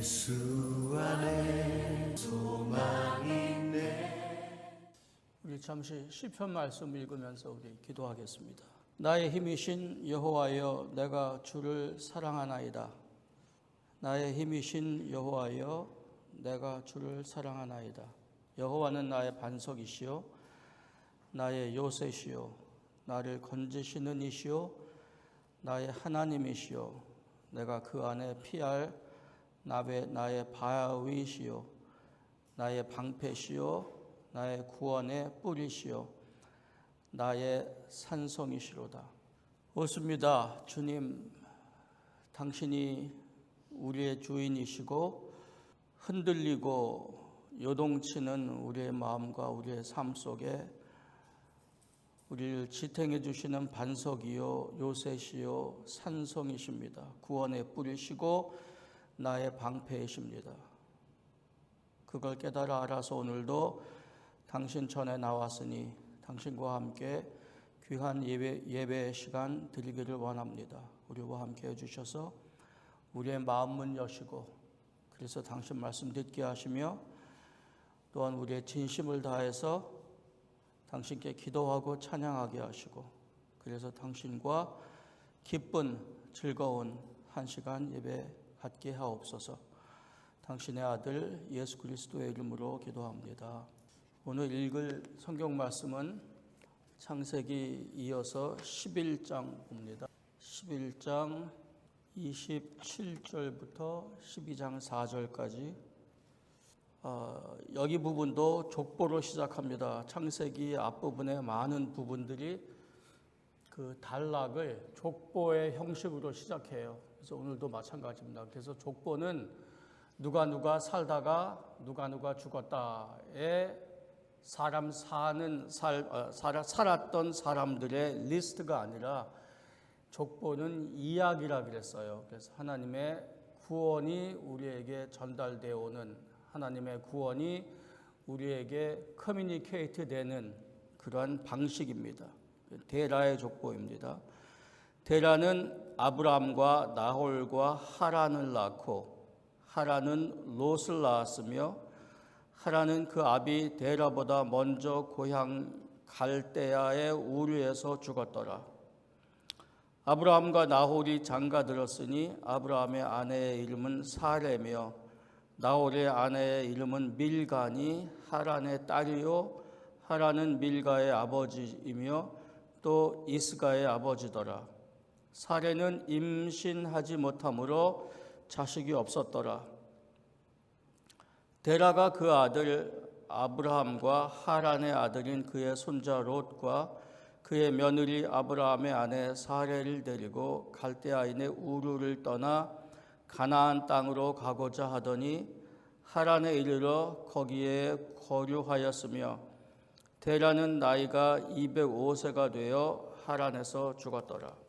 예수 안에 소망이 있네. 우리 잠시 시편 말씀 읽으면서 우리 기도하겠습니다. 나의 힘이신 여호와여, 내가 주를 사랑하나이다. 나의 힘이신 여호와여, 내가 주를 사랑하나이다. 여호와는 나의 반석이시요 나의 요새시요 나를 건지시는 이시요 나의 하나님이시요 내가 그 안에 피할 나의 바위시요 나의 방패시요 나의 구원의 뿌리시요 나의 산성이시로다. 옳습니다. 주님, 당신이 우리의 주인이시고 흔들리고 요동치는 우리의 마음과 우리의 삶 속에 우리를 지탱해 주시는 반석이요 요새시요 산성이십니다. 구원의 뿌리시고 나의 방패이십니다. 그걸 깨달아 알아서 오늘도 당신 전에 나왔으니 당신과 함께 귀한 예배 시간 드리기를 원합니다. 우리와 함께 해주셔서 우리의 마음 문 여시고 그래서 당신 말씀 듣게 하시며 또한 우리의 진심을 다해서 당신께 기도하고 찬양하게 하시고 그래서 당신과 기쁜 즐거운 한 시간 예배 갖게 하옵소서. 당신의 아들 예수 그리스도의 이름으로 기도합니다. 오늘 읽을 성경 말씀은 창세기 이어서 11장 봅니다. 11장 27절부터 12장 4절까지 여기 부분도 족보로 시작합니다. 창세기 앞부분의 많은 부분들이 그 단락을 족보의 형식으로 시작해요. 그래서 오늘도 마찬가지입니다. 그래서 족보는 누가 살다가 누가 죽었다에 살았던 사람들의 리스트가 아니라 족보는 이야기라 그랬어요. 그래서 하나님의 구원이 우리에게 전달되어 오는 하나님의 구원이 우리에게 커뮤니케이트 되는 그러한 방식입니다. 데라의 족보입니다. 데라는 아브람과 나홀과 하란을 낳고 하란은 롯을 낳았으며 하란은 그 아비 데라보다 먼저 고향 갈대아의 우르에서 죽었더라. 아브라함과 나홀이 장가들었으니 아브라함의 아내의 이름은 사레며 나홀의 아내의 이름은 밀가니 하란의 딸이요 하란은 밀가의 아버지이며 또 이스가의 아버지더라. 사레는 임신하지 못하므로 자식이 없었더라. 데라가 그 아들 아브라함과 하란의 아들인 그의 손자 롯과 그의 며느리 아브라함의 아내 사레를 데리고 갈대아인의 우르를 떠나 가나안 땅으로 가고자 하더니 하란에 이르러 거기에 거류하였으며 데라는 나이가 205세가 되어 하란에서 죽었더라.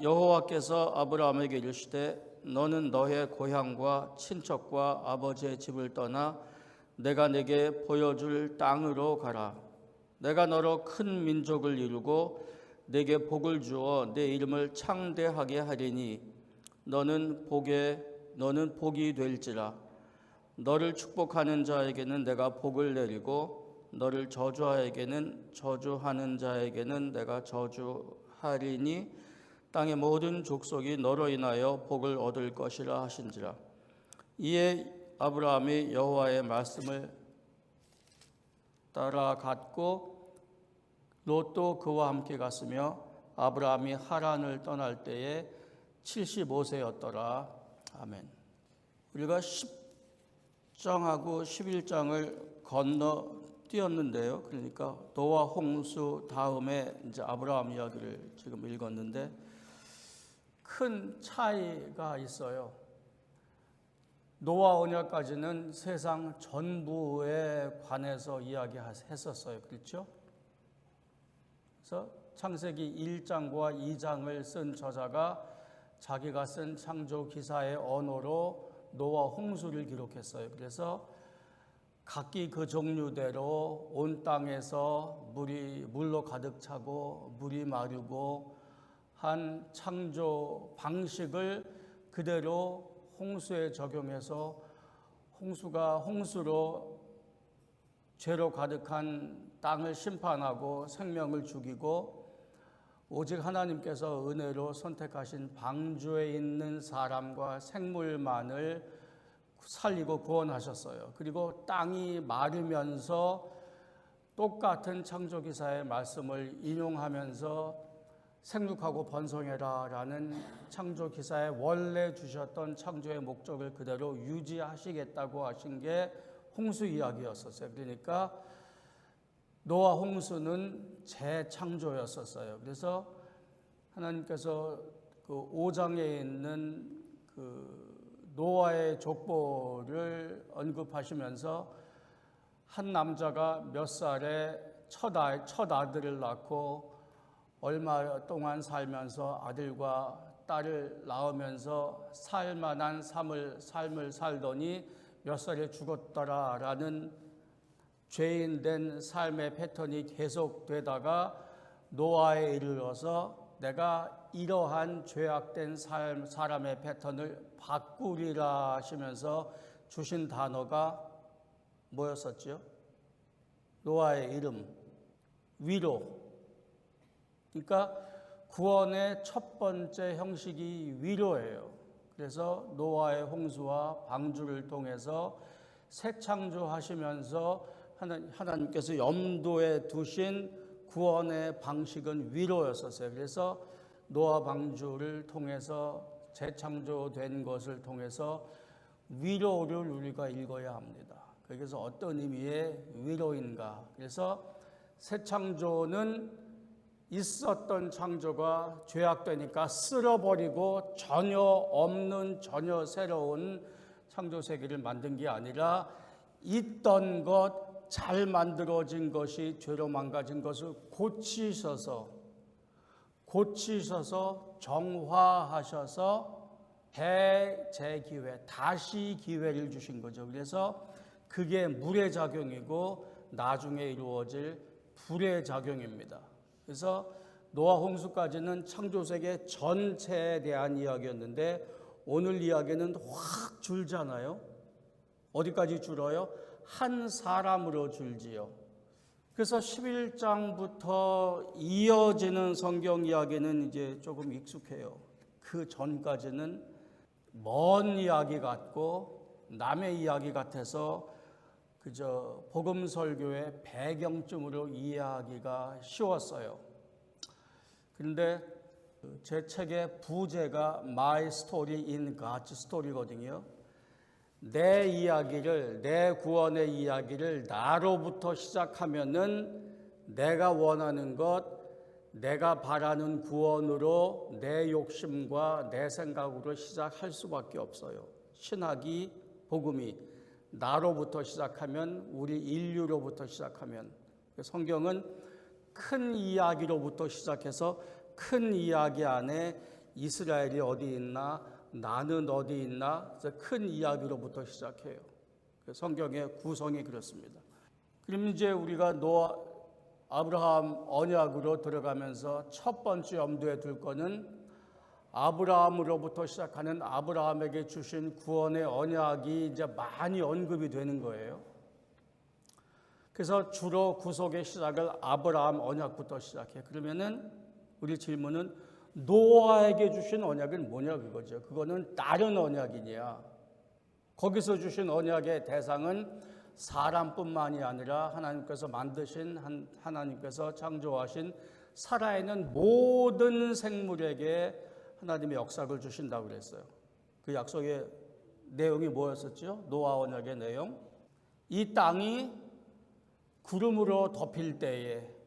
여호와께서 아브라함에게 이르시되 너는 너의 고향과 친척과 아버지의 집을 떠나 내가 네게 보여줄 땅으로 가라. 내가 너로 큰 민족을 이루고 네게 복을 주어 네 이름을 창대하게 하리니 너는 복이 될지라. 너를 축복하는 자에게는 내가 복을 내리고 너를 저주하는 자에게는 내가 저주하리니 땅의 모든 족속이 너로 인하여 복을 얻을 것이라 하신지라. 이에 아브라함이 여호와의 말씀을 따라갔고 롯도 그와 함께 갔으며 아브라함이 하란을 떠날 때에 75세였더라. 아멘. 우리가 10장하고 11장을 건너뛰었는데요. 그러니까 노아 홍수 다음에 이제 아브라함 이야기를 지금 읽었는데 큰 차이가 있어요. 노아 언약까지는 세상 전부에 관해서 이야기했었어요. 그렇죠? 그래서 창세기 1장과 2장을 쓴 저자가 자기가 쓴 창조 기사의 언어로 노아 홍수를 기록했어요. 그래서 각기 그 종류대로 온 땅에서 물로 가득 차고 물이 마르고 한 창조 방식을 그대로 홍수에 적용해서 홍수가 홍수로 죄로 가득한 땅을 심판하고 생명을 죽이고 오직 하나님께서 은혜로 선택하신 방주에 있는 사람과 생물만을 살리고 구원하셨어요. 그리고 땅이 마르면서 똑같은 창조기사의 말씀을 인용하면서 생육하고 번성해라 라는 창조기사의 원래 주셨던 창조의 목적을 그대로 유지하시겠다고 하신 게 홍수 이야기였었어요. 그러니까 노아 홍수는 재창조였었어요. 그래서 하나님께서 그 5장에 있는 그 노아의 족보를 언급하시면서 한 남자가 몇 살에 첫 아들을 낳고 얼마 동안 살면서 아들과 딸을 낳으면서 살만한 삶을 살더니 몇 살에 죽었더라라는 죄인된 삶의 패턴이 계속되다가 노아에 이르러서 내가 이러한 죄악된 사람의 패턴을 바꾸리라 하시면서 주신 단어가 뭐였었죠? 노아의 이름, 위로. 그러니까 구원의 첫 번째 형식이 위로예요. 그래서 노아의 홍수와 방주를 통해서 새 창조하시면서 하나님께서 염두에 두신 구원의 방식은 위로였었어요. 그래서 노아 방주를 통해서 재창조된 것을 통해서 위로를 우리가 읽어야 합니다. 그래서 어떤 의미의 위로인가? 그래서 새 창조는 있었던 창조가 죄악되니까 쓸어버리고 전혀 없는 전혀 새로운 창조 세계를 만든 게 아니라 있던 것 잘 만들어진 것이 죄로 망가진 것을 고치셔서 정화하셔서 재기회, 다시 기회를 주신 거죠. 그래서 그게 물의 작용이고 나중에 이루어질 불의 작용입니다. 그래서 노아 홍수까지는 창조세계 전체에 대한 이야기였는데 오늘 이야기는 확 줄잖아요. 어디까지 줄어요? 한 사람으로 줄지요. 그래서 11장부터 이어지는 성경 이야기는 이제 조금 익숙해요. 그 전까지는 먼 이야기 같고 남의 이야기 같아서 그저 복음 설교의 배경쯤으로 이해하기가 쉬웠어요. 그런데 제 책의 부제가 My Story in God's Story거든요. 내 이야기를, 내 구원의 이야기를 나로부터 시작하면은 내가 원하는 것, 내가 바라는 구원으로 내 욕심과 내 생각으로 시작할 수밖에 없어요. 신학이, 복음이 나로부터 시작하면, 우리 인류로부터 시작하면, 성경은 큰 이야기로부터 시작해서 큰 이야기 안에 이스라엘이 어디 있나, 나는 어디 있나, 큰 이야기로부터 시작해요. 성경의 구성이 그렇습니다. 그럼 이제 우리가 아브라함 언약으로 들어가면서 첫 번째 염두에 둘 거는 아브라함으로부터 시작하는 아브라함에게 주신 구원의 언약이 이제 많이 언급이 되는 거예요. 그래서 주로 구속의 시작을 아브라함 언약부터 시작해. 그러면은 우리 질문은 노아에게 주신 언약은 뭐냐 그거죠. 그거는 다른 언약이냐. 거기서 주신 언약의 대상은 사람뿐만이 아니라 하나님께서 만드신 하나님께서 창조하신 살아있는 모든 생물에게 하나님의 역사를 주신다고 그랬어요. 그 약속의 내용이 뭐였었죠? 노아 언약의 내용. 이 땅이 구름으로 덮일 때에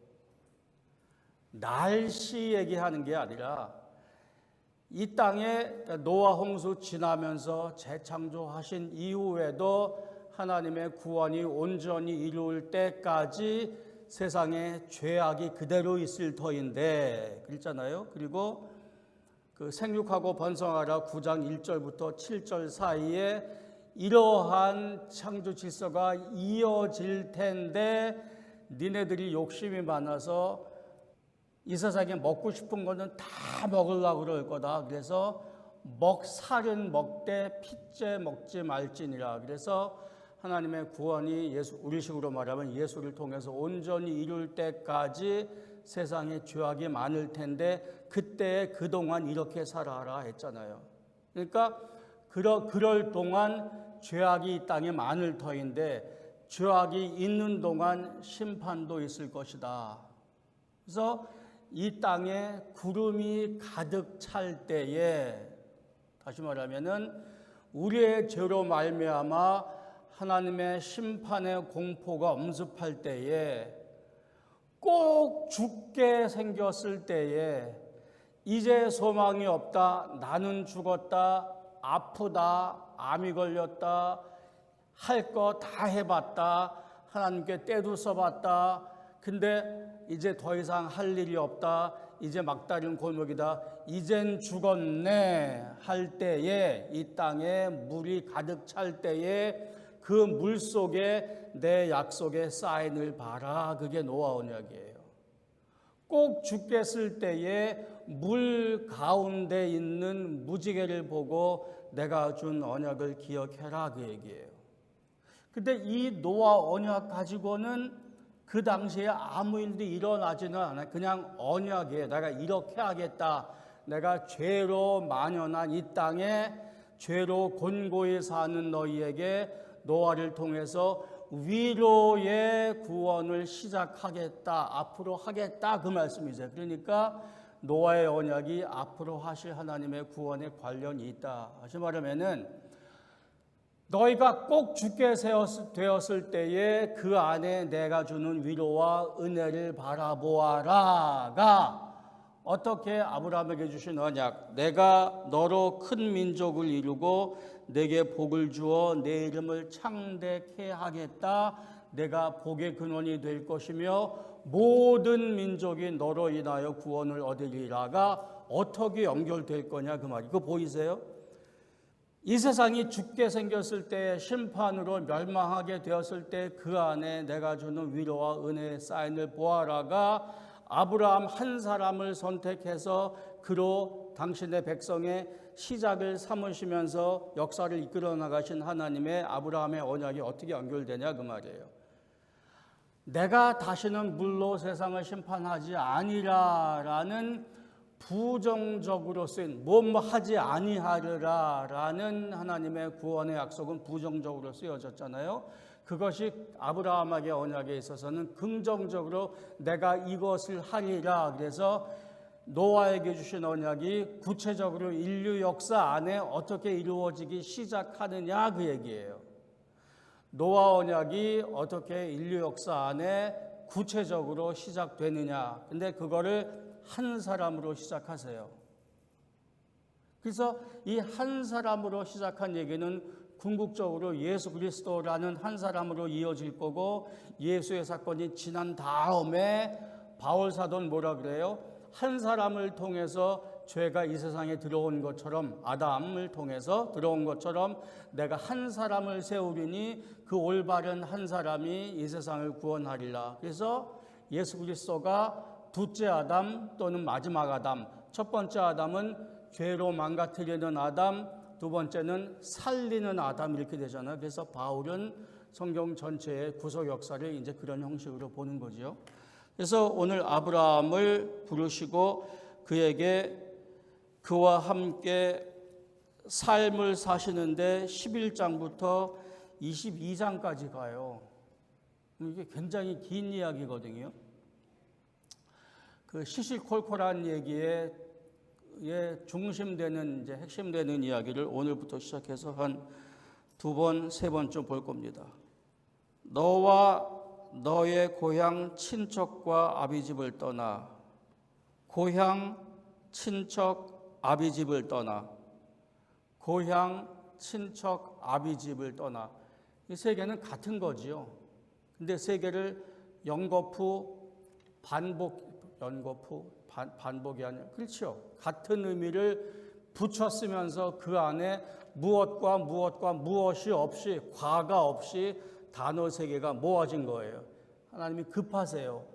날씨 얘기하는 게 아니라 이 땅에 노아 홍수 지나면서 재창조하신 이후에도 하나님의 구원이 온전히 이루어질 때까지 세상에 죄악이 그대로 있을 터인데 그랬잖아요. 그리고 그 생육하고 번성하라 9장 1절부터 7절 사이에 이러한 창조 질서가 이어질 텐데 니네들이 욕심이 많아서 이 세상에 먹고 싶은 거는 다 먹으려고 그럴 거다. 그래서 살은 먹되 핏째 먹지 말지니라. 그래서 하나님의 구원이 우리식으로 말하면 예수를 통해서 온전히 이룰 때까지 세상에 죄악이 많을 텐데 그때 그동안 이렇게 살아라 했잖아요. 그러니까 그럴 동안 죄악이 이 땅에 많을 터인데 죄악이 있는 동안 심판도 있을 것이다. 그래서 이 땅에 구름이 가득 찰 때에, 다시 말하면은 우리의 죄로 말미암아 하나님의 심판의 공포가 엄습할 때에, 꼭 죽게 생겼을 때에, 이제 소망이 없다, 나는 죽었다, 아프다, 암이 걸렸다, 할 거 다 해봤다, 하나님께 떼도 써봤다, 근데 이제 더 이상 할 일이 없다, 이제 막다른 골목이다, 이젠 죽었네 할 때에, 이 땅에 물이 가득 찰 때에 그 물 속에 내 약속의 사인을 봐라. 그게 노아 언약이에요. 꼭 죽겠을 때에 물 가운데 있는 무지개를 보고 내가 준 언약을 기억해라, 그 얘기예요. 근데 이 노아 언약 가지고는 그 당시에 아무 일도 일어나지는 않아요. 그냥 언약이에요. 내가 이렇게 하겠다. 내가 죄로 만연한 이 땅에 죄로 곤고히 사는 너희에게 노아를 통해서 위로의 구원을 시작하겠다, 앞으로 하겠다, 그 말씀이죠. 그러니까 노아의 언약이 앞으로 하실 하나님의 구원에 관련이 있다. 다시 말하면은 너희가 꼭 죽게 되었을 때에 그 안에 내가 주는 위로와 은혜를 바라보아라가 어떻게 아브라함에게 주신 언약, 내가 너로 큰 민족을 이루고 내게 복을 주어 내 이름을 창대케 하겠다, 내가 복의 근원이 될 것이며 모든 민족이 너로 인하여 구원을 얻으리라가 어떻게 연결될 거냐, 그 말이. 그거 보이세요? 이 세상이 죽게 생겼을 때, 심판으로 멸망하게 되었을 때 그 안에 내가 주는 위로와 은혜의 사인을 보아라가 아브라함 한 사람을 선택해서 그로 당신의 백성의 시작을 삼으시면서 역사를 이끌어 나가신 하나님의 아브라함의 언약이 어떻게 연결되냐, 그 말이에요. 내가 다시는 물로 세상을 심판하지 아니라라는 부정적으로 쓰인, 뭐 하지 아니하리라라는 하나님의 구원의 약속은 부정적으로 쓰여졌잖아요. 그것이 아브라함에게 언약에 있어서는 긍정적으로 내가 이것을 하리라. 그래서 노아에게 주신 언약이 구체적으로 인류 역사 안에 어떻게 이루어지기 시작하느냐, 그 얘기예요. 노아 언약이 어떻게 인류 역사 안에 구체적으로 시작되느냐. 근데 그거를 한 사람으로 시작하세요. 그래서 이 한 사람으로 시작한 얘기는 궁극적으로 예수 그리스도라는 한 사람으로 이어질 거고, 예수의 사건이 지난 다음에 바울 사도는 뭐라 그래요? 한 사람을 통해서 죄가 이 세상에 들어온 것처럼, 아담을 통해서 들어온 것처럼 내가 한 사람을 세우리니 그 올바른 한 사람이 이 세상을 구원하리라. 그래서 예수 그리스도가 둘째 아담 또는 마지막 아담, 첫 번째 아담은 죄로 망가뜨리는 아담, 두 번째는 살리는 아담, 이렇게 되잖아요. 그래서 바울은 성경 전체의 구속 역사를 이제 그런 형식으로 보는 거죠. 그래서 오늘 아브라함을 부르시고 그에게 그와 함께 삶을 사시는데 11장부터 22장까지 가요. 이게 굉장히 긴 이야기거든요. 그 시시콜콜한 얘기에 중심되는, 이제 핵심되는 이야기를 오늘부터 시작해서 한 두 번, 세 번쯤 볼 겁니다. 너와 너의 고향 친척과 아비집을 떠나, 고향 친척 아비집을 떠나, 고향 친척 아비집을 떠나. 이 세 개는 같은 거지요. 근데 세 개를 반복이 아니라, 그렇죠. 같은 의미를 붙였으면서 그 안에 무엇과 무엇이 없이, 과가 없이 단어 세 개가 모아진 거예요. 하나님이 급하세요.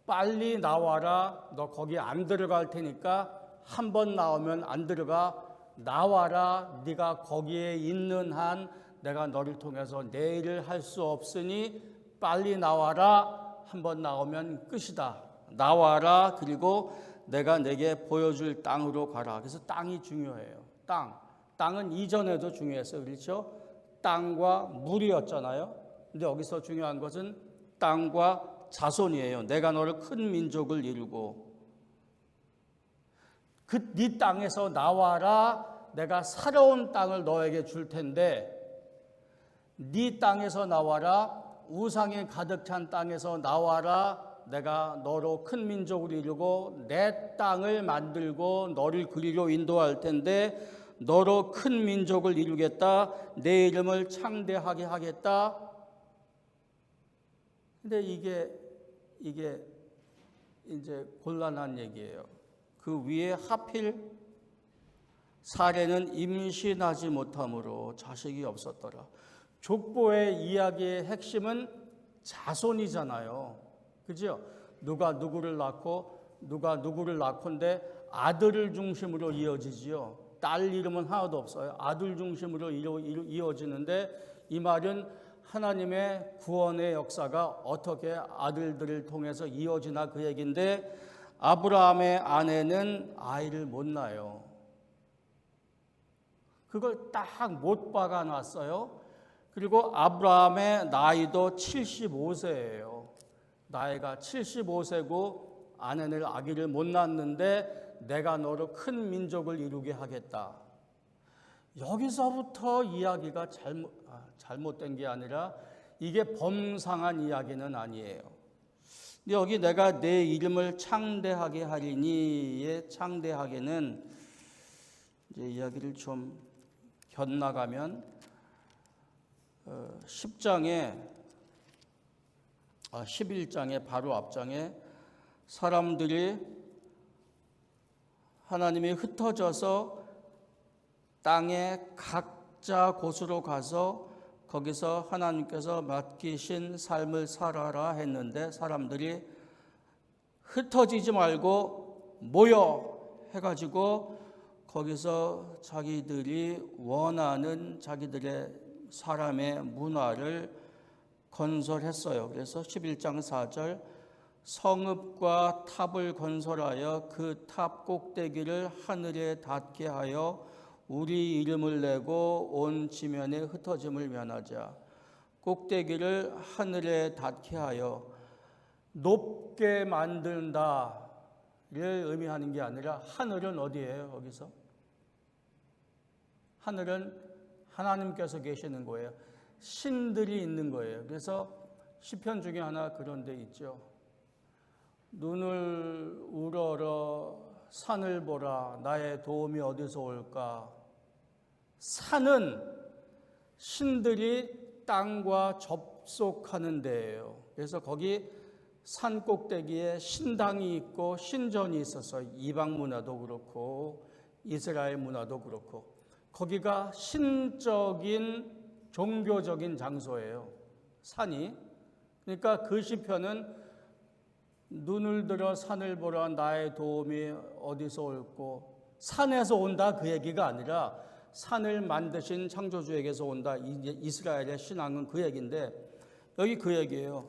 빨리 나와라. 너 거기 안 들어갈 테니까 한 번 나오면 안 들어가. 나와라. 네가 거기에 있는 한 내가 너를 통해서 내 일을 할 수 없으니 빨리 나와라. 한번 나오면 끝이다. 나와라. 그리고 내가 내게 보여줄 땅으로 가라. 그래서 땅이 중요해요. 땅은 이전에도 중요했어요. 그렇죠? 땅과 물이었잖아요. 근데 여기서 중요한 것은 땅과 자손이에요. 내가 너를 큰 민족을 이루고 네 땅에서 나와라. 내가 살아온 땅을 너에게 줄 텐데 네 땅에서 나와라. 우상이 가득 찬 땅에서 나와라. 내가 너로 큰 민족을 이루고 내 땅을 만들고 너를 그리로 인도할 텐데 너로 큰 민족을 이루겠다. 내 이름을 창대하게 하겠다. 근데 이게 이제 곤란한 얘기예요. 그 위에 하필 사례는 임신하지 못함으로 자식이 없었더라. 족보의 이야기의 핵심은 자손이잖아요. 그죠? 누가 누구를 낳고 누가 누구를 낳건데 아들을 중심으로 이어지지요. 딸 이름은 하나도 없어요. 아들 중심으로 이어지는데 이 말은 하나님의 구원의 역사가 어떻게 아들들을 통해서 이어지나 그 얘기인데 아브라함의 아내는 아이를 못 낳아요. 그걸 딱 못 박아 놨어요. 그리고 아브라함의 나이도 75세예요. 나이가 75세고 아내는 아기를 못 낳았는데 내가 너로 큰 민족을 이루게 하겠다. 여기서부터 이야기가 잘못된 게 아니라 이게 범상한 이야기는 아니에요. 근데 여기 내가 내 이름을 창대하게 하리니의 창대하게는 이제 이야기를 좀 곁나가면 11장의 바로 앞장에 사람들이 하나님이 흩어져서 땅에 각자 곳으로 가서 거기서 하나님께서 맡기신 삶을 살아라 했는데 사람들이 흩어지지 말고 모여 해가지고 거기서 자기들이 원하는 자기들의 사람의 문화를 건설했어요. 그래서 11장 4절 성읍과 탑을 건설하여 그 탑 꼭대기를 하늘에 닿게 하여 우리 이름을 내고 온 지면에 흩어짐을 면하자. 꼭대기를 하늘에 닿게 하여 높게 만든다를 의미하는 게 아니라 하늘은 어디예요? 여기서 하늘은 하나님께서 계시는 거예요. 신들이 있는 거예요. 그래서 시편 중에 하나 그런 데 있죠. 눈을 우러러 산을 보라. 나의 도움이 어디서 올까? 산은 신들이 땅과 접속하는 데예요. 그래서 거기 산 꼭대기에 신당이 있고 신전이 있어서 이방 문화도 그렇고 이스라엘 문화도 그렇고 거기가 신적인 종교적인 장소예요. 산이. 그러니까 그 시편은 눈을 들어 산을 보라. 나의 도움이 어디서 올고 산에서 온다 그 얘기가 아니라 산을 만드신 창조주에게서 온다. 이스라엘의 신앙은 그 얘기인데 여기 그 얘기예요.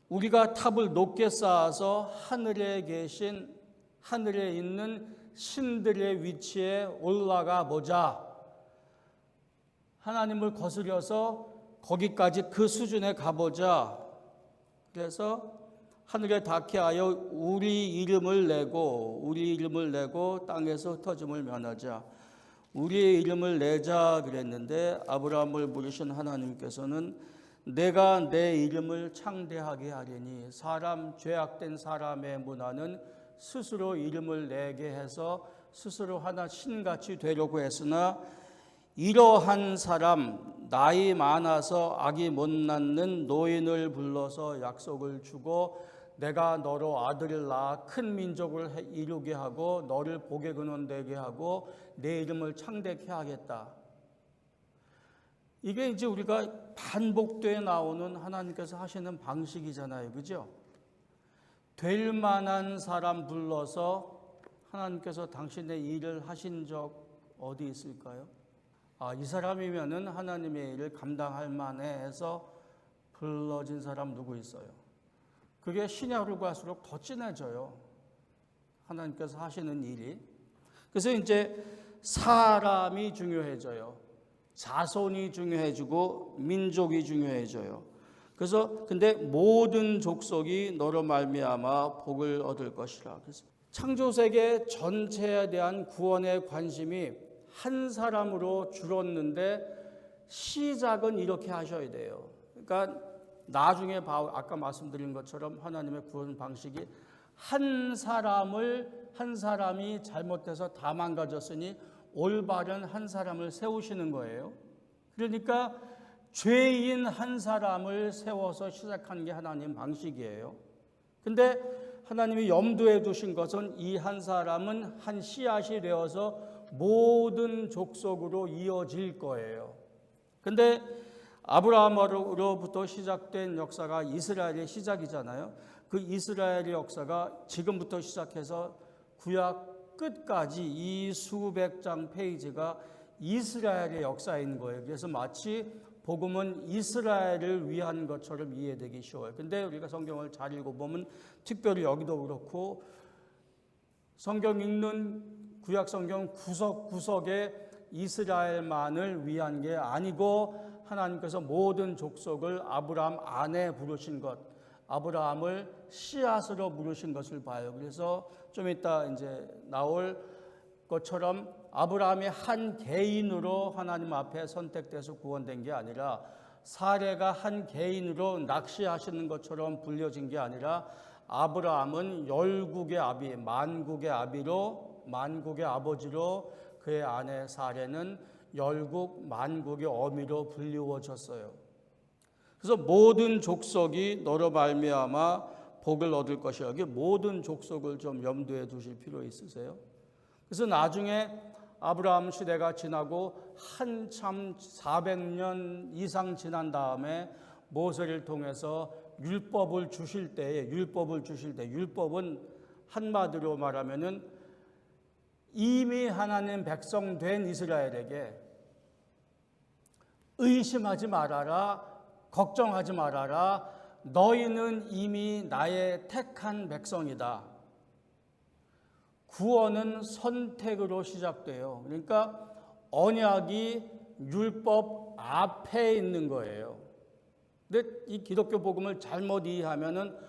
우리가 탑을 높게 쌓아서 하늘에 있는 신들의 위치에 올라가 보자. 하나님을 거스려서 거기까지 그 수준에 가보자. 그래서 하늘에 닿게 하여 우리 이름을 내고 땅에서 흩어짐을 면하자. 우리의 이름을 내자 그랬는데 아브라함을 부르신 하나님께서는 내가 내 이름을 창대하게 하리니 죄악된 사람의 문화는 스스로 이름을 내게 해서 스스로 하나 신같이 되려고 했으나 이러한 사람 나이 많아서 아기 못 낳는 노인을 불러서 약속을 주고 내가 너로 아들을 낳아 큰 민족을 이루게 하고 너를 복의 근원 되게 하고 내 이름을 창대케 하겠다. 이게 이제 우리가 반복되어 나오는 하나님께서 하시는 방식이잖아요. 그죠? 될 만한 사람 불러서 하나님께서 당신의 일을 하신 적 어디 있을까요? 이 사람이면은 하나님의 일을 감당할 만해 해서 불러진 사람 누구 있어요? 그게 시냐로 갈수록 더 진해져요. 하나님께서 하시는 일이. 그래서 이제 사람이 중요해져요. 자손이 중요해지고 민족이 중요해져요. 그래서 근데 모든 족속이 너로 말미암아 복을 얻을 것이라. 그래서 창조세계 전체에 대한 구원의 관심이 한 사람으로 줄었는데 시작은 이렇게 하셔야 돼요. 그러니까 나중에 아까 말씀드린 것처럼 하나님의 구원 방식이 한 사람이 잘못해서 다 망가졌으니 올바른 한 사람을 세우시는 거예요. 그러니까 죄인 한 사람을 세워서 시작하는 게 하나님 방식이에요. 근데 하나님이 염두에 두신 것은 이 한 사람은 한 씨앗이 되어서 모든 족속으로 이어질 거예요. 근데 아브라함으로부터 시작된 역사가 이스라엘의 시작이잖아요. 그 이스라엘의 역사가 지금부터 시작해서 구약 끝까지 이 수백 장 페이지가 이스라엘의 역사인 거예요. 그래서 마치 복음은 이스라엘을 위한 것처럼 이해되기 쉬워요. 근데 우리가 성경을 잘 읽어보면 특별히 여기도 그렇고 성경 읽는 구약 성경 구석구석에 이스라엘만을 위한 게 아니고 하나님께서 모든 족속을 아브라함 안에 부르신 것, 아브라함을 씨앗으로 부르신 것을 봐요. 그래서 좀 이따 이제 나올 것처럼 아브라함이 한 개인으로 하나님 앞에 선택돼서 구원된 게 아니라 사레가 한 개인으로 낚시하시는 것처럼 불려진 게 아니라 아브라함은 열국의 아비, 만국의 아비로 만국의 아버지로 그의 아내 사레는 열국 만국의 어미로 불리워졌어요. 그래서 모든 족속이 너로 말미암아 복을 얻을 것이야. 이게 모든 족속을 좀 염두에 두실 필요 있으세요? 그래서 나중에 아브라함 시대가 지나고 한참 400년 이상 지난 다음에 모세를 통해서 율법을 주실 때 율법은 한마디로 말하면은 이미 하나님 백성 된 이스라엘에게 의심하지 말아라, 걱정하지 말아라, 너희는 이미 나의 택한 백성이다. 구원은 선택으로 시작돼요. 그러니까 언약이 율법 앞에 있는 거예요. 근데 이 기독교 복음을 잘못 이해하면은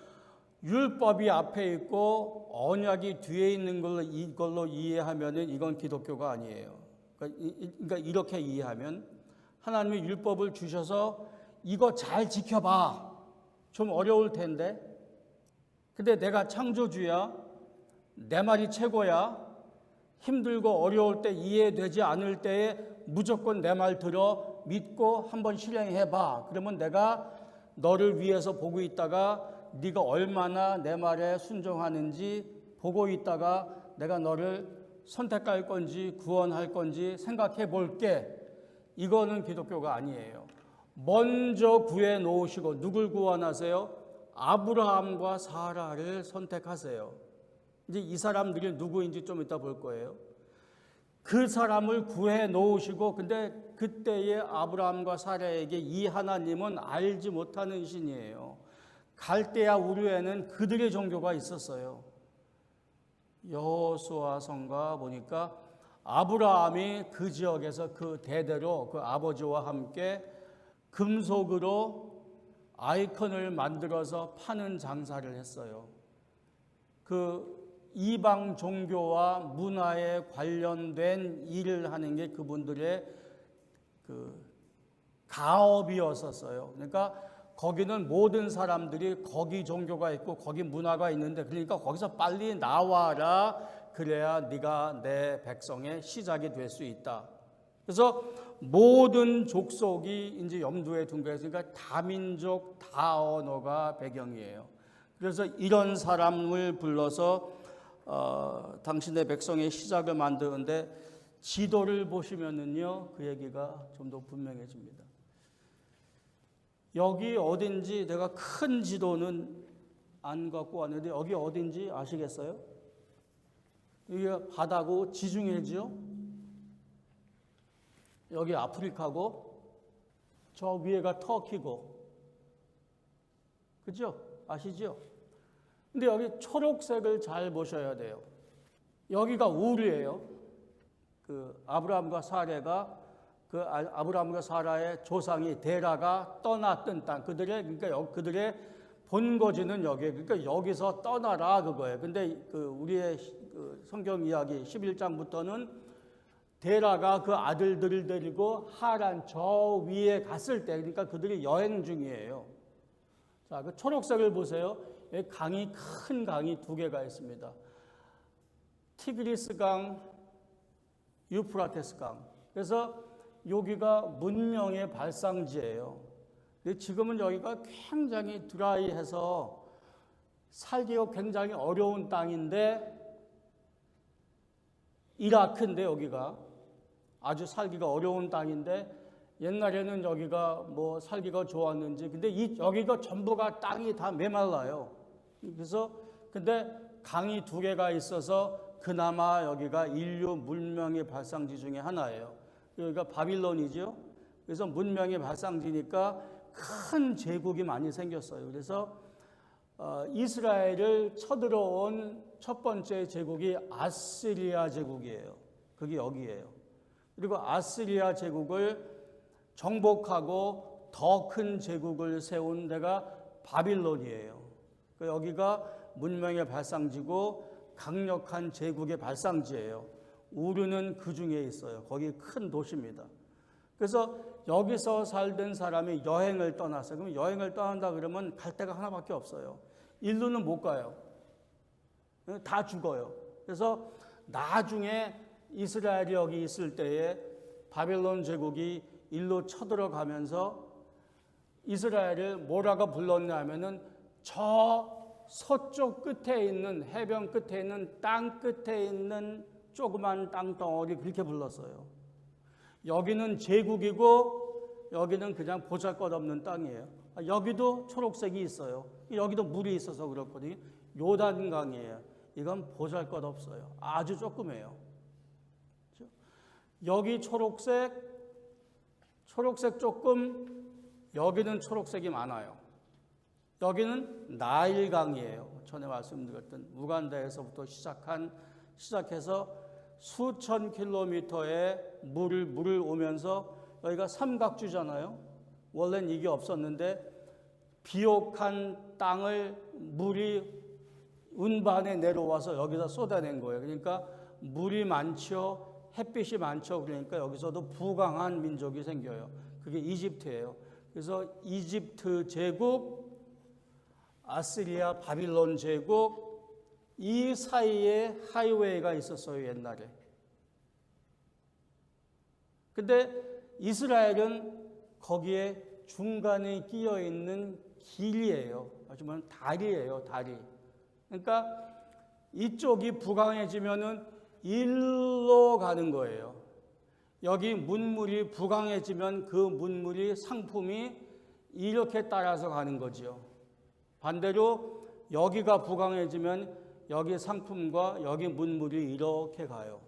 율법이 앞에 있고 언약이 뒤에 있는 이걸로 이해하면은 이건 기독교가 아니에요. 그러니까 이렇게 이해하면 하나님이 율법을 주셔서 이거 잘 지켜봐. 좀 어려울 텐데. 근데 내가 창조주야. 내 말이 최고야. 힘들고 어려울 때 이해되지 않을 때에 무조건 내 말 들어 믿고 한번 실행해봐. 그러면 내가 너를 위해서 보고 있다가 네가 얼마나 내 말에 순종하는지 보고 있다가 내가 너를 선택할 건지 구원할 건지 생각해 볼게. 이거는 기독교가 아니에요. 먼저 구해 놓으시고 누굴 구원하세요? 아브라함과 사라를 선택하세요. 이제 이 사람들이 누구인지 좀 이따 볼 거예요. 그 사람을 구해 놓으시고 근데 그때의 아브라함과 사라에게 이 하나님은 알지 못하는 신이에요. 갈대아 우르에는 그들의 종교가 있었어요. 여호수아 성가 보니까 아브라함이 그 지역에서 그 대대로 그 아버지와 함께 금속으로 아이콘을 만들어서 파는 장사를 했어요. 그 이방 종교와 문화에 관련된 일을 하는 게 그분들의 그 가업이었었어요. 그러니까 거기는 모든 사람들이 거기 종교가 있고 거기 문화가 있는데 그러니까 거기서 빨리 나와라. 그래야 네가 내 백성의 시작이 될 수 있다. 그래서 모든 족속이 이제 염두에 둔 거예요. 그러니까 다민족, 다언어가 배경이에요. 그래서 이런 사람을 불러서 당신의 백성의 시작을 만드는데 지도를 보시면은요 그 얘기가 좀 더 분명해집니다. 여기 어딘지 내가 큰 지도는 안 갖고 왔는데 여기 어딘지 아시겠어요? 이게 바다고 지중해지요. 여기 아프리카고 저 위에가 터키고, 그죠? 아시죠? 근데 여기 초록색을 잘 보셔야 돼요. 여기가 우르예요. 그 아브라함과 사라가 그 아브라함과 사라의 조상이 데라가 떠났던 땅, 그들의 본거지는 여기에, 그러니까 여기서 떠나라 그거예요. 근데 그 우리의 그 성경 이야기 11장부터는 데라가 그 아들들을 데리고 하란 저 위에 갔을 때, 그러니까 그들이 여행 중이에요. 자, 그 초록색을 보세요. 여기 강이, 큰 강이 두 개가 있습니다. 티그리스 강, 유프라테스 강. 그래서 여기가 문명의 발상지예요. 근데 지금은 여기가 굉장히 드라이해서 살기가 굉장히 어려운 땅인데, 이라크인데 여기가 아주 살기가 어려운 땅인데, 옛날에는 여기가 뭐 살기가 좋았는지, 근데 여기가 전부가 땅이 다 메말라요. 그래서 근데 강이 두 개가 있어서 그나마 여기가 인류 문명의 발상지 중에 하나예요. 여기가 바빌론이죠. 그래서 문명의 발상지니까 큰 제국이 많이 생겼어요. 그래서 이스라엘을 쳐들어온 첫 번째 제국이 아시리아 제국이에요. 그게 여기예요. 그리고 아시리아 제국을 정복하고 더 큰 제국을 세운 데가 바빌론이에요. 여기가 문명의 발상지고 강력한 제국의 발상지예요. 우르는 그 중에 있어요. 거기 큰 도시입니다. 그래서 여기서 살던 사람이 여행을 떠났어요. 그럼 여행을 떠난다 그러면 갈 데가 하나밖에 없어요. 일루는 못 가요. 다 죽어요. 그래서 나중에 이스라엘이 여기 있을 때에 바빌론 제국이 일로 쳐들어가면서 이스라엘을 뭐라고 불렀냐면은 저 서쪽 끝에 있는, 해변 끝에 있는, 땅 끝에 있는 조그만 땅덩어리, 그렇게 불렀어요. 여기는 제국이고 여기는 그냥 보잘것없는 땅이에요. 여기도 초록색이 있어요. 여기도 물이 있어서 그렇거든요. 요단강이에요. 이건 보잘것없어요. 아주 조그매요. 여기 초록색 조금, 여기는 초록색이 많아요. 여기는 나일강이에요. 전에 말씀드렸던 우간다에서부터 시작해서 수천 킬로미터의 물을 오면서, 여기가 삼각주잖아요. 원래는 이게 없었는데 비옥한 땅을 물이 운반에 내려와서 여기다 쏟아낸 거예요. 그러니까 물이 많죠. 햇빛이 많죠. 그러니까 여기서도 부강한 민족이 생겨요. 그게 이집트예요. 그래서 이집트 제국, 아시리아, 바빌론 제국, 이 사이에 하이웨이가 있었어요, 옛날에. 근데 이스라엘은 거기에 중간에 끼어 있는 길이에요. 하지만 다리예요, 다리. 그러니까 이쪽이 부강해지면은 일로 가는 거예요. 여기 문물이 부강해지면 그 문물이, 상품이 이렇게 따라서 가는 거죠. 반대로 여기가 부강해지면 여기 상품과 여기 문물이 이렇게 가요.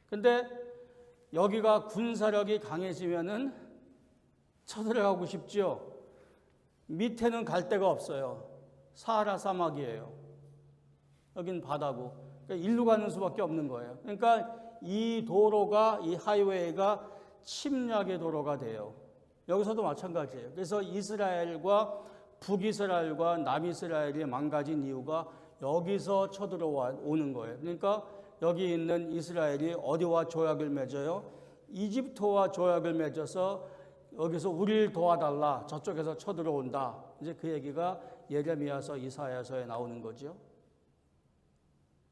근데 여기가 군사력이 강해지면은 쳐들어가고 싶죠. 밑에는 갈 데가 없어요. 사하라 사막이에요. 여긴 바다고. 그러니까 일로 가는 수밖에 없는 거예요. 그러니까 이 도로가, 이 하이웨이가 침략의 도로가 돼요. 여기서도 마찬가지예요. 그래서 이스라엘과 북이스라엘과 남이스라엘이 망가진 이유가 여기서 쳐들어오는 거예요. 그러니까 여기 있는 이스라엘이 어디와 조약을 맺어요? 이집트와 조약을 맺어서 여기서 우리를 도와달라, 저쪽에서 쳐들어온다. 이제 그 얘기가 예레미야서, 이사야서에 나오는 거죠.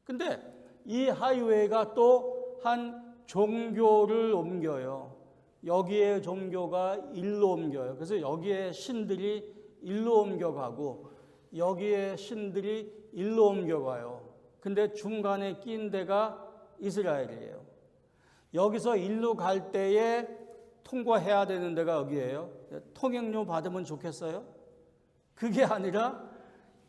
근데 이 하이웨이가 또 한 종교를 옮겨요. 여기에 종교가 일로 옮겨요. 그래서 여기에 신들이 일로 옮겨가고 여기에 신들이 일로 옮겨가요. 근데 중간에 낀 데가 이스라엘이에요. 여기서 일로 갈 때에 통과해야 되는 데가 여기예요. 통행료 받으면 좋겠어요? 그게 아니라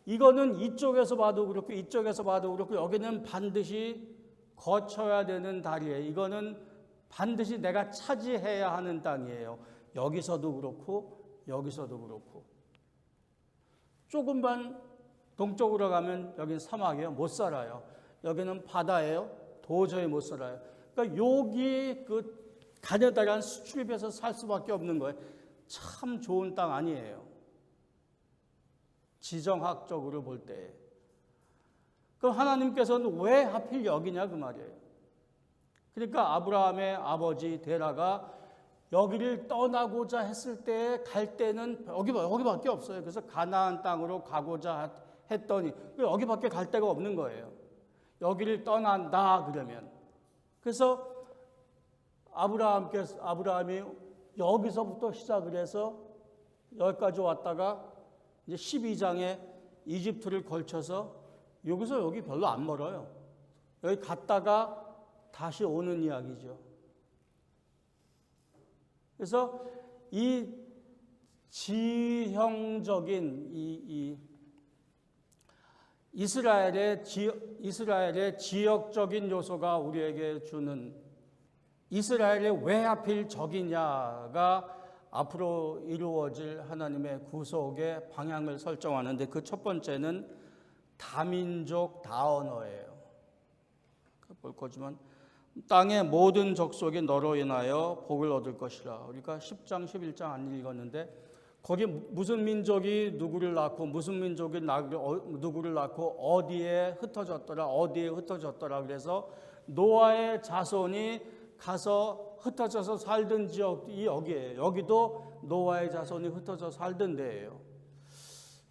이거는 이쪽에서 봐도 그렇고 이쪽에서 봐도 그렇고 여기는 반드시 거쳐야 되는 다리예요. 이거는 반드시 내가 차지해야 하는 땅이에요. 여기서도 그렇고 여기서도 그렇고. 조금만 동쪽으로 가면 여기는 사막이에요. 못 살아요. 여기는 바다예요. 도저히 못 살아요. 그러니까 여기 그 가느다란 수출입해서 살 수밖에 없는 거예요. 참 좋은 땅 아니에요. 지정학적으로 볼 때. 그럼 하나님께서는 왜 하필 여기냐 그 말이에요. 그러니까 아브라함의 아버지 데라가 여기를 떠나고자 했을 때 갈 때는 여기밖에 없어요. 그래서 가나안 땅으로 가고자 했더니 여기밖에 갈 데가 없는 거예요. 여기를 떠난다 그러면. 그래서 아브라함이 여기서부터 시작을 해서 여기까지 왔다가 이제 12장에 이집트를 걸쳐서 여기서 여기 별로 안 멀어요. 여기 갔다가 다시 오는 이야기죠. 그래서 이 지형적인 이 이스라엘의 지역적인 요소가 우리에게 주는 이스라엘의 왜 하필 적이냐가 앞으로 이루어질 하나님의 구속의 방향을 설정하는데 그 첫 번째는 다민족 다언어예요. 볼 거지만 땅의 모든 족속이 너로 인하여 복을 얻을 것이라. 우리가 10장 11장 안 읽었는데 거기 무슨 민족이 누구를 낳고 무슨 민족이 누구를 낳고 어디에 흩어졌더라 그래서 노아의 자손이 가서 흩어져서 살던 지역이 여기예요. 여기도 노아의 자손이 흩어져 살던 데예요.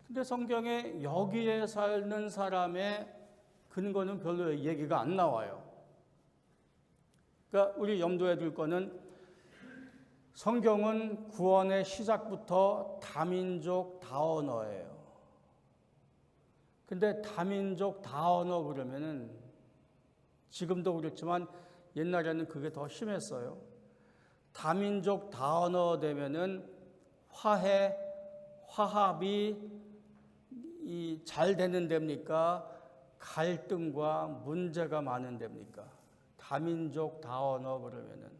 근데 성경에 여기에 사는 사람의 근거는 별로 얘기가 안 나와요. 그러니까 우리 염두에 둘 거는 성경은 구원의 시작부터 다민족 다언어예요. 근데 다민족 다언어 그러면은 지금도 그렇지만 옛날에는 그게 더 심했어요. 다민족 다언어 되면은 화합이 잘 되는 데입니까? 갈등과 문제가 많은 데입니까? 다민족 다언어 그러면은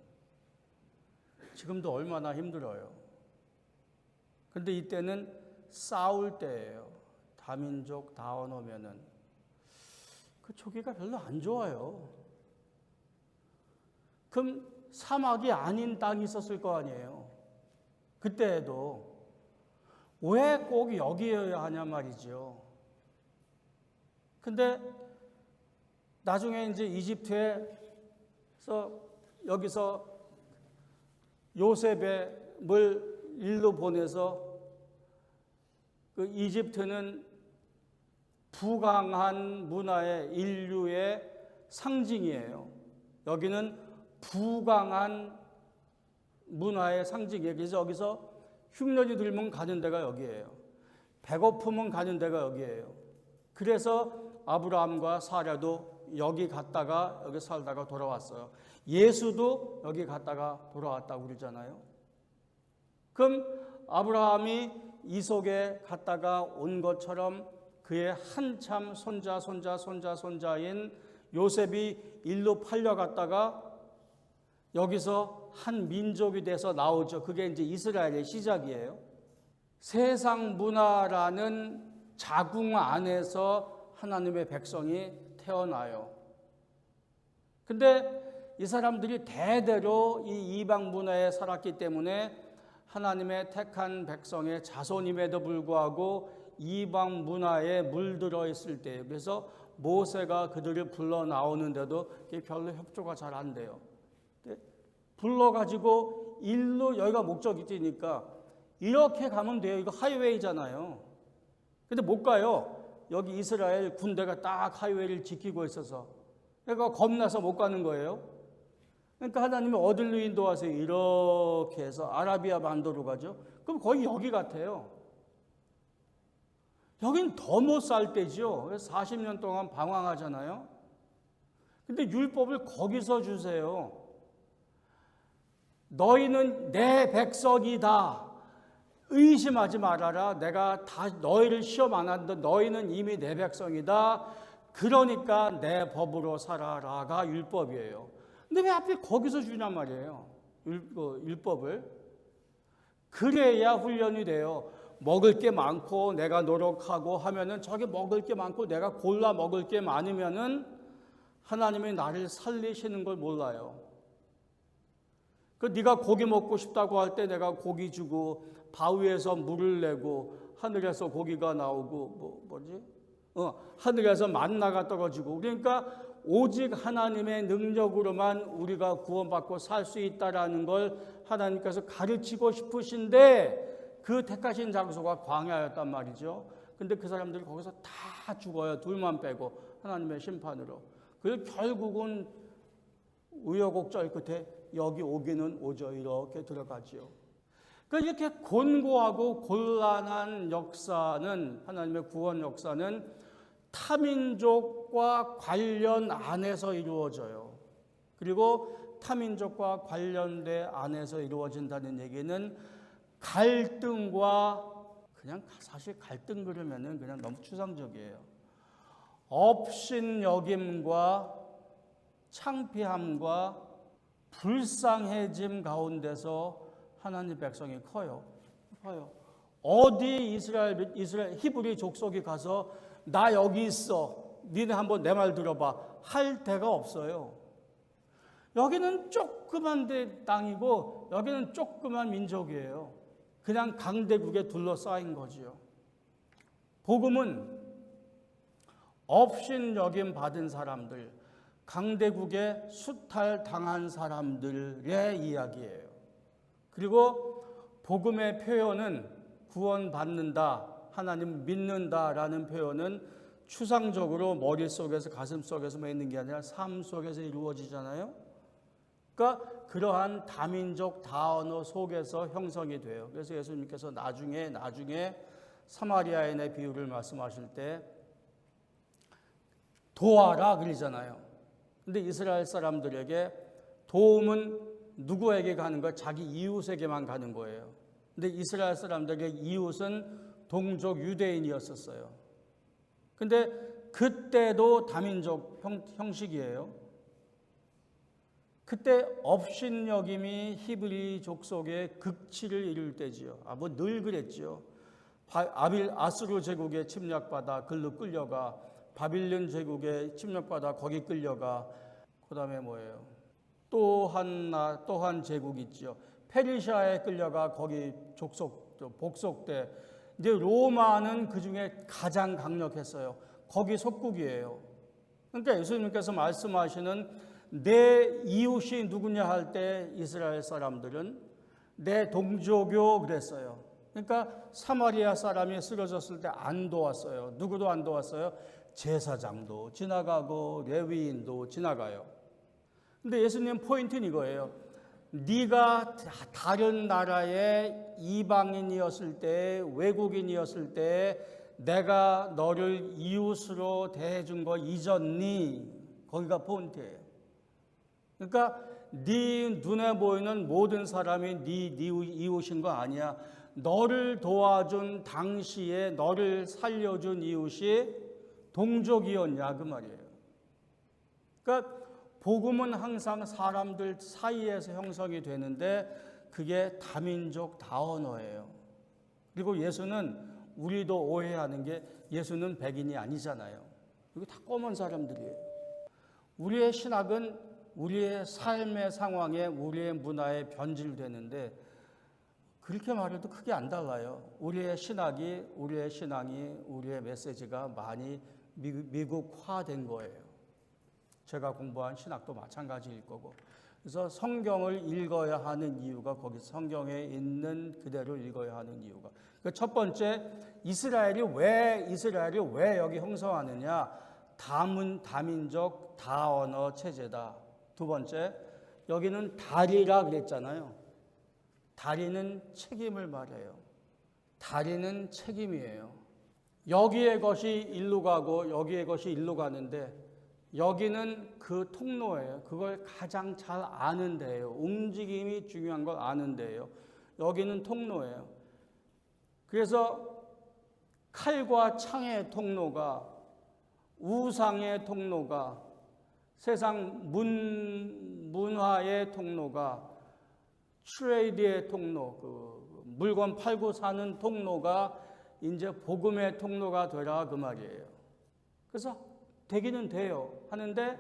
지금도 얼마나 힘들어요. 근데 이때는 싸울 때예요. 다민족 다언어면은 그 초기가 별로 안 좋아요. 그럼 사막이 아닌 땅이 있었을 거 아니에요. 그때에도 왜 꼭 여기여야 하냐 말이죠. 근데 나중에 이제 이집트에서 여기서 요셉을 일로 보내서 그 이집트는 부강한 문화의 인류의 상징이에요. 여기는 부강한 문화의 상징이에요. 그래서 여기서 흉년이 들면 가는 데가 여기예요. 배고프면 가는 데가 여기예요. 그래서 아브라함과 사라도 여기 갔다가 여기 살다가 돌아왔어요. 예수도 여기 갔다가 돌아왔다고 그러잖아요. 그럼 아브라함이 이속에 갔다가 온 것처럼 그의 한참 손자인 요셉이 일로 팔려갔다가 여기서 한 민족이 돼서 나오죠. 그게 이제 이스라엘의 시작이에요. 세상 문화라는 자궁 안에서 하나님의 백성이 태어나요. 근데 이 사람들이 대대로 이 이방 문화에 살았기 때문에 하나님의 택한 백성의 자손임에도 불구하고 이방 문화에 물들어 있을 때예요. 그래서 모세가 그들을 불러 나오는데도 별로 협조가 잘 안 돼요. 불러가지고 일로 여기가 목적지니까 이렇게 가면 돼요. 이거 하이웨이잖아요. 근데 못 가요. 여기 이스라엘 군대가 딱 하이웨이를 지키고 있어서. 그러니까 겁나서 못 가는 거예요. 그러니까 하나님이 어디로 인도하세요? 이렇게 해서 아라비아 반도로 가죠. 그럼 거의 여기 같아요. 여긴 더 못 살 때죠. 40년 동안 방황하잖아요. 근데 율법을 거기서 주세요. 너희는 내 백성이다. 의심하지 말아라. 내가 다 너희를 시험 안 한다. 너희는 이미 내 백성이다. 그러니까 내 법으로 살아라가 율법이에요. 근데 왜 하필 거기서 주냔 말이에요. 율법을. 그래야 훈련이 돼요. 먹을 게 많고 내가 노력하고 하면은 저게 먹을 게 많고 내가 골라 먹을 게 많으면은 하나님이 나를 살리시는 걸 몰라요. 그 네가 고기 먹고 싶다고 할 때 내가 고기 주고 바위에서 물을 내고 하늘에서 고기가 나오고 하늘에서 만나가 떨어지고 그러니까 오직 하나님의 능력으로만 우리가 구원받고 살 수 있다라는 걸 하나님께서 가르치고 싶으신데 그 택하신 장소가 광야였단 말이죠. 근데 그 사람들이 거기서 다 죽어요. 둘만 빼고 하나님의 심판으로. 그래서 결국은 우여곡절 끝에 여기 오기는 오죠. 이렇게 들어가지요. 그러니까 이렇게 곤고하고 곤란한 역사는 하나님의 구원 역사는 타민족과 관련 안에서 이루어져요. 그리고 타민족과 관련된 안에서 이루어진다는 얘기는 갈등과 그냥 사실 갈등 그러면은 그냥 너무 추상적이에요. 업신여김과 창피함과 불쌍해짐 가운데서 하나님 백성이 커요. 어디 이스라엘 히브리 족속이 가서 나 여기 있어. 니네 한번 내 말 들어봐. 할 데가 없어요. 여기는 조그만 땅이고 여기는 조그만 민족이에요. 그냥 강대국에 둘러싸인 거지요. 복음은 업신여김 받은 사람들, 강대국에 수탈당한 사람들의 이야기예요. 그리고 복음의 표현은 구원받는다, 하나님 믿는다라는 표현은 추상적으로 머릿속에서 가슴속에서만 있는 게 아니라 삶 속에서 이루어지잖아요. 그러니까 그러한 다민족 다언어 속에서 형성이 돼요. 그래서 예수님께서 나중에 사마리아인의 비유를 말씀하실 때 도와라 그러잖아요. 근데 이스라엘 사람들에게 도움은 누구에게 가는 거예요? 자기 이웃에게만 가는 거예요. 근데 이스라엘 사람들의 이웃은 동족 유대인이었었어요. 근데 그때도 다민족 형식이에요. 그때 업신여김이 히브리 족속의 극치를 이룰 때지요. 늘 그랬지요. 아수르 제국에 침략받아 글로 끌려가, 바빌론 제국에 침략받아 거기 끌려가, 그 다음에 뭐예요? 또 한 제국 있죠. 페르시아에 끌려가 거기 복속돼. 이제 로마는 그 중에 가장 강력했어요. 거기 속국이에요. 그러니까 예수님께서 말씀하시는 내 이웃이 누구냐 할 때 이스라엘 사람들은 내 동족요 그랬어요. 그러니까 사마리아 사람이 쓰러졌을 때 안 도왔어요. 누구도 안 도왔어요. 제사장도 지나가고 레위인도 지나가요. 근데 예수님 포인트는 이거예요. 네가 다른 나라의 이방인이었을 때, 외국인이었을 때 내가 너를 이웃으로 대해준 거 잊었니? 거기가 포인트예요. 그러니까 네 눈에 보이는 모든 사람이 네 이웃인 거 아니야. 너를 도와준 당시에 너를 살려준 이웃이 동족이었냐 그 말이에요. 그러니까 복음은 항상 사람들 사이에서 형성이 되는데 그게 다민족 다언어예요. 그리고 예수는 우리도 오해하는 게 예수는 백인이 아니잖아요. 이거 다 검은 사람들이에요. 우리의 신학은 우리의 삶의 상황에 우리의 문화에 변질되는데 그렇게 말해도 크게 안 달라요. 우리의 신앙이 우리의 메시지가 많이 미국화된 거예요. 제가 공부한 신학도 마찬가지일 거고. 그래서 성경을 읽어야 하는 이유가 거기 성경에 있는 그대로 읽어야 하는 이유가. 첫 번째, 이스라엘이 왜 여기 형성하느냐? 다민족 다언어 체제다. 두 번째, 여기는 다리라 그랬잖아요. 다리는 책임을 말해요. 다리는 책임이에요. 여기의 것이 일로 가고 여기의 것이 일로 가는데 여기는 그 통로예요. 그걸 가장 잘 아는 데예요. 움직임이 중요한 걸 아는 데예요. 여기는 통로예요. 그래서 칼과 창의 통로가, 우상의 통로가, 세상 문화의 통로가, 트레이드의 통로, 그 물건 팔고 사는 통로가 이제 복음의 통로가 되라 그 말이에요. 그래서 되기는 돼요. 하는데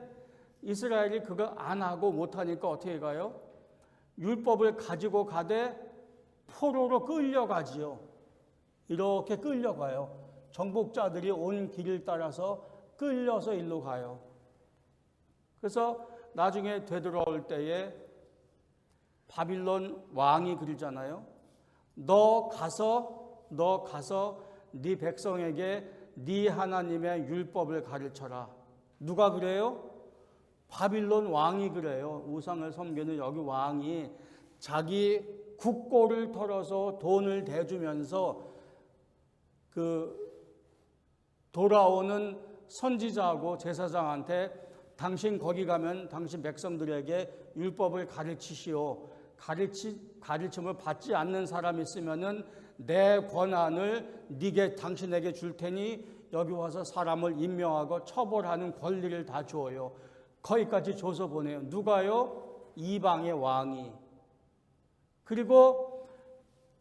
이스라엘이 그거 안 하고 못 하니까 어떻게 가요? 율법을 가지고 가되 포로로 끌려가지요. 이렇게 끌려가요. 정복자들이 온 길을 따라서 끌려서 일로 가요. 그래서 나중에 되돌아올 때에 바빌론 왕이 그러잖아요. 너 가서 네 백성에게 네 하나님의 율법을 가르쳐라. 누가 그래요? 바빌론 왕이 그래요. 우상을 섬기는 여기 왕이 자기 국고를 털어서 돈을 대주면서 그 돌아오는 선지자하고 제사장한테 당신 거기 가면 당신 백성들에게 율법을 가르치시오. 가르침을 받지 않는 사람이 있으면은 내 권한을 당신에게 줄 테니 여기 와서 사람을 임명하고 처벌하는 권리를 다 줘요. 거기까지 줘서 보내요. 누가요? 이방의 왕이. 그리고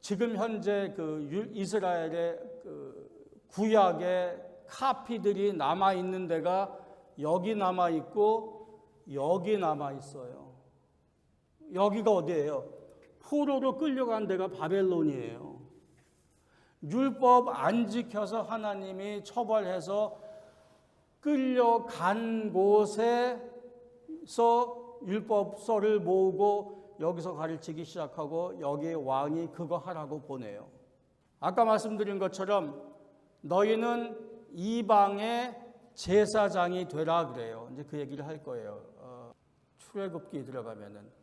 지금 현재 그 이스라엘의 그 구약의 카피들이 남아 있는 데가 여기 남아 있고 여기 남아 있어요. 여기가 어디예요? 포로로 끌려간 데가 바벨론이에요. 율법 안 지켜서 하나님이 처벌해서 끌려간 곳에서 율법서를 모으고 여기서 가르치기 시작하고 여기 왕이 그거 하라고 보내요. 아까 말씀드린 것처럼 너희는 이방의 제사장이 되라 그래요. 이제 그 얘기를 할 거예요. 출애굽기 들어가면은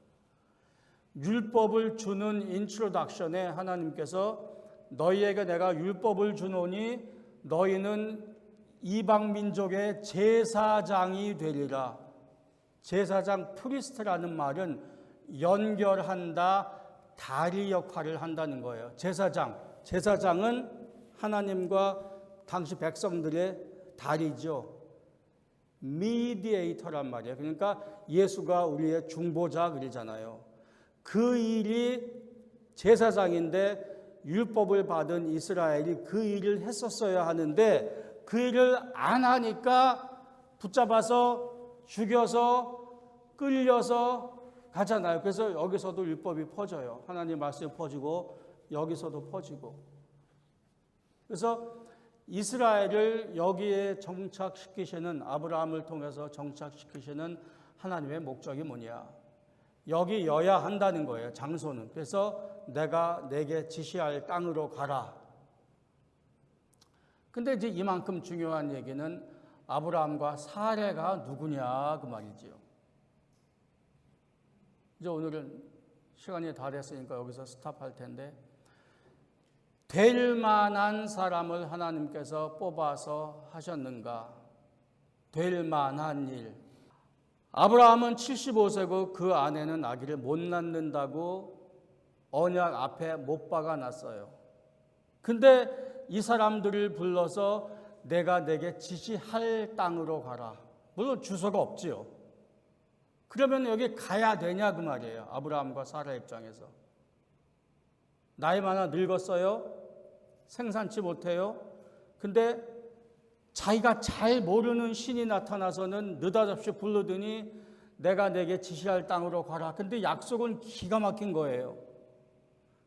율법을 주는 인트로덕션에 하나님께서 너희에게 내가 율법을 주노니 너희는 이방 민족의 제사장이 되리라. 제사장 프리스트라는 말은 연결한다, 다리 역할을 한다는 거예요. 제사장은 하나님과 당시 백성들의 다리죠. 미디에이터란 말이에요. 그러니까 예수가 우리의 중보자 그러잖아요. 그 일이 제사장인데 율법을 받은 이스라엘이 그 일을 했었어야 하는데 그 일을 안 하니까 붙잡아서 죽여서 끌려서 가잖아요. 그래서 여기서도 율법이 퍼져요. 하나님 말씀이 퍼지고 여기서도 퍼지고. 그래서 이스라엘을 여기에 정착시키시는, 아브라함을 통해서 정착시키시는 하나님의 목적이 뭐냐? 여기여야 한다는 거예요. 장소는. 그래서 내가 내게 지시할 땅으로 가라. 근데 이제 이만큼 중요한 얘기는 아브라함과 사레가 누구냐 그 말이지요. 이제 오늘은 시간이 다 됐으니까 여기서 스탑할 텐데, 될 만한 사람을 하나님께서 뽑아서 하셨는가? 될 만한 일. 아브라함은 75세고 그 아내는 아기를 못 낳는다고 언약 앞에 못 박아놨어요. 근데 이 사람들을 불러서 내가 내게 지시할 땅으로 가라. 물론 주소가 없지요. 그러면 여기 가야 되냐 그 말이에요. 아브라함과 사라 입장에서. 나이 많아 늙었어요. 생산치 못해요. 근데 자기가 잘 모르는 신이 나타나서는 느닷없이 부르더니 내가 내게 지시할 땅으로 가라. 근데 약속은 기가 막힌 거예요.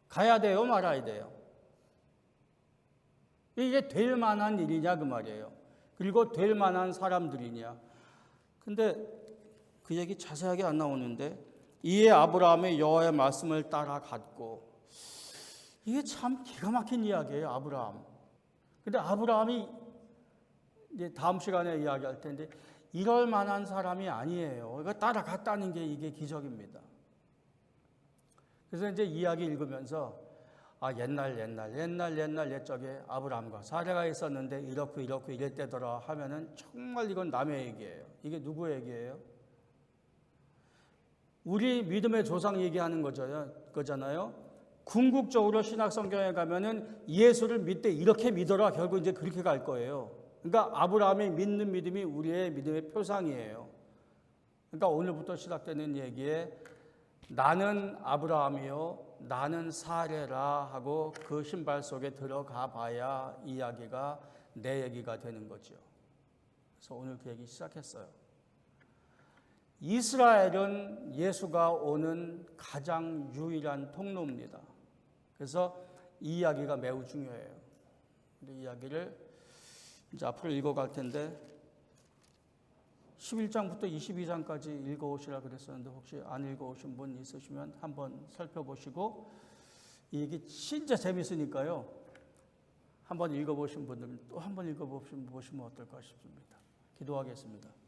가야 돼요, 말아야 돼요. 이게 될 만한 일이냐 그 말이에요. 그리고 될 만한 사람들이냐. 근데 그 얘기 자세하게 안 나오는데, 이에 아브라함의 여호와의 말씀을 따라갔고. 이게 참 기가 막힌 이야기예요, 아브라함. 근데 아브라함이 이제 다음 시간에 이야기할 텐데 이럴 만한 사람이 아니에요. 그러니까 따라갔다는 게 이게 기적입니다. 그래서 이제 이야기 읽으면서 옛날 옛적에 아브라함과 사라가 있었는데 이렇고 이랬대더라 하면은 정말 이건 남의 얘기예요. 이게 누구 얘기예요? 우리 믿음의 조상 얘기하는 거잖아요. 궁극적으로 신약 성경에 가면은 예수를 믿되 이렇게 믿어라, 결국 이제 그렇게 갈 거예요. 그러니까 아브라함이 믿는 믿음이 우리의 믿음의 표상이에요. 그러니까 오늘부터 시작되는 얘기에 나는 아브라함이요 나는 사레라 하고 그 신발 속에 들어가 봐야 이야기가 내 얘기가 되는 거죠. 그래서 오늘 그 얘기 시작했어요. 이스라엘은 예수가 오는 가장 유일한 통로입니다. 그래서 이 이야기가 매우 중요해요. 이 이야기를 이제 앞으로 읽어갈 텐데 11장부터 22장까지 읽어오시라 그랬었는데 혹시 안 읽어오신 분 있으시면 한번 살펴보시고 이 얘기 진짜 재밌으니까요. 한번 읽어보신 분들은 또 한번 읽어보시면 어떨까 싶습니다. 기도하겠습니다.